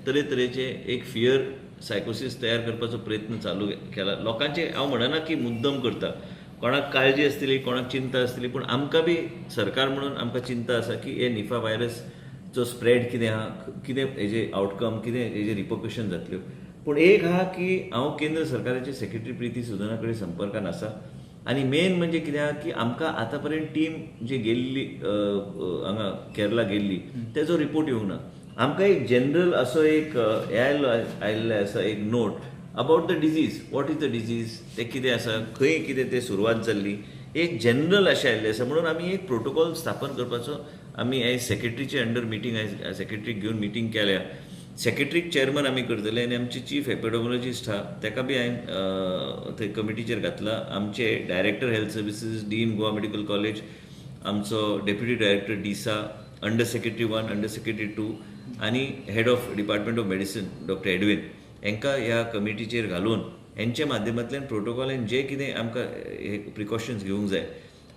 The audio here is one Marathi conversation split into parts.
तरेतरेचे एक फियर सायकोसीस तयार करपाचो प्रयत्न चालू केला. लोकांचे हांव म्हणना की मुद्दम करता, कोणाक काळजी आसतली, कोणाक चिंता आसतली, पूण आमकां बी सरकार म्हणून आमकां चिंता आसा की हे निफा व्हायरसचो स्प्रेड कितें आहा, कितें हेजे आउटकम, कितें हेजे रिपोकशन जातल्यो. पूण एक आहा की हांव केंद्र सरकाराचे सेक्रेटरी प्रीती सुदना कडेन संपर्कान आसा आनी मेन म्हणजे कितें आहा की आमकां आतां पर्यंत टीम जी गेल्ली हांगा केरला गेल्ली तेजो रिपोर्ट येवंक ना. आमकां एक जनरल असो एक आयिल्ले आसा एक note about the disease. What is the disease, ते कितें आसा, खंय कितें ते सुरवात जाल्ली, एक जनरल अशें आयिल्लें आसा. म्हणून आमी एक प्रोटोकॉल स्थापन करपाचो आमी आयज सेक्रेटरीचे अंडर मिटींग, आयज सेक्रेटरीक घेवन मिटींग केल्या. सेक्रेटरीक चेअरमन आमी करतले आनी आमचे चीफ एपिडेमोलॉजिस्ट आहा ताका बी हांवें थंय कमिटीचेर घातला. आमचे director health services, dean Goa medical college, आमचो डेप्युटी डायरेक्टर डिसा, अंडर सेक्रेटरी 1, अंडर सेक्रेटरी 2 आनी head of department of medicine doctor Edwin हांकां ह्या कमिटीचेर घालून हेंच्या माध्यमांतल्यान प्रोटोकॉलान जे कितें आमकां हे प्रिकॉशन्स घेवंक जाय.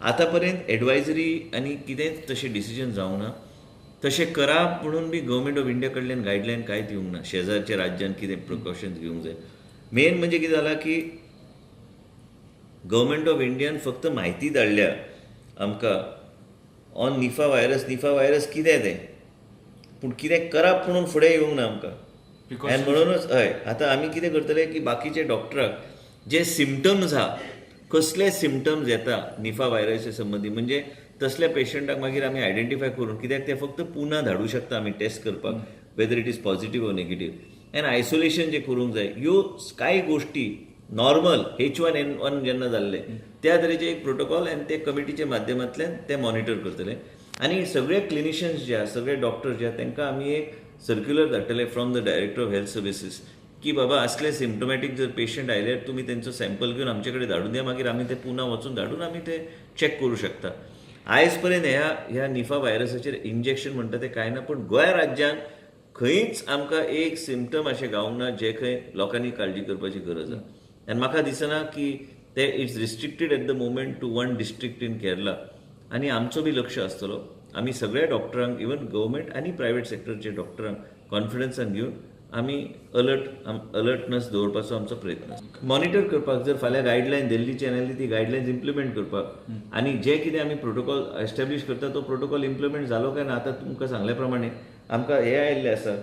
आतां पर्यंत एडवायजरी आनी कितेंच तशें डिसिजन जावंक ना. तशें करप म्हणून बी गव्हर्मेंट ऑफ इंडिया कडल्यान गायडलायन कांयच येवंक ना. शेजारच्या राज्यान कितें प्रिकॉशन्स घेवंक जाय. मेन म्हणजे कितें जालां की गव्हर्मेंट ऑफ इंडियान फक्त म्हायती धाडल्या आमकां ऑन निफा व्हायरस. निफा व्हायरस कितें तें, पूण कितें करप म्हणून फुडें येवंक ना आमकां. आनी म्हणूनच हय आतां आमी कितें करतले की बाकीचे डॉक्टराक जे सिमटम्स आहा, कसले सिमटम्स येता निफा व्हायरसा संबंदी, म्हणजे तसल्या पेशंटाक मागीर आमी आयडेंटिफाय करून, कित्याक ते फक्त पुना धाडूं शकता आमी टेस्ट करपाक whether it is positive or negative. आनी आयसोलेशन जे करूंक जाय, ह्यो कांय गोश्टी नॉर्मल H1N1 जेन्ना जाल्ले त्या तरेचे एक प्रोटोकॉल आनी ते कमिटीच्या माध्यमांतल्यान ते मॉनिटर करतले. आनी सगळे क्लिनिशियन्स जे आहा, सगळे डॉक्टर जे आहा, तांकां आमी एक सर्क्युलर धाडटले from the director of health services की बाबा असले सिम्टमॅटीक जर पेशंट आयल्यार तुमी तेंचो सॅम्पल घेवन आमचे कडेन धाडून दिया, मागीर आमी ते पुना वचून धाडून आमी ते चॅक करूं शकता. आयज पर्यंत ह्या निफा व्हायरसाचेर इंजेक्शन म्हणटा ते कांय ना, पूण गोंय राज्यान खंयच आमकां एक सिम्टम अशें गावंक ना जे खंय लोकांनी काळजी करपाची गरज आहा. आनी म्हाका दिसना की ते it's restricted at the moment to one district in Kerala. आनी आमचो बी लक्ष आसतलो. आमी सगळ्या डॉक्टरांक, इवन गव्हर्मेंट आनी प्रायवेट सेक्टरचे डॉक्टरांक कॉन्फिडन्सान घेवन आमी अलर्टनस दवरपाचो आमचो प्रयत्न आसा. मॉनिटर करपाक जर फाल्यां गायडलायन दिल्लीची आनी ती गायडलायन्स इम्प्लिमेंट करपाक आनी जे कितें आमी प्रोटोकॉल एस्टॅब्लीश करता तो प्रोटोकॉल इम्प्लिमेंट जालो काय ना, आतां तुमकां सांगल्या प्रमाणे आमकां हे आयिल्लें आसा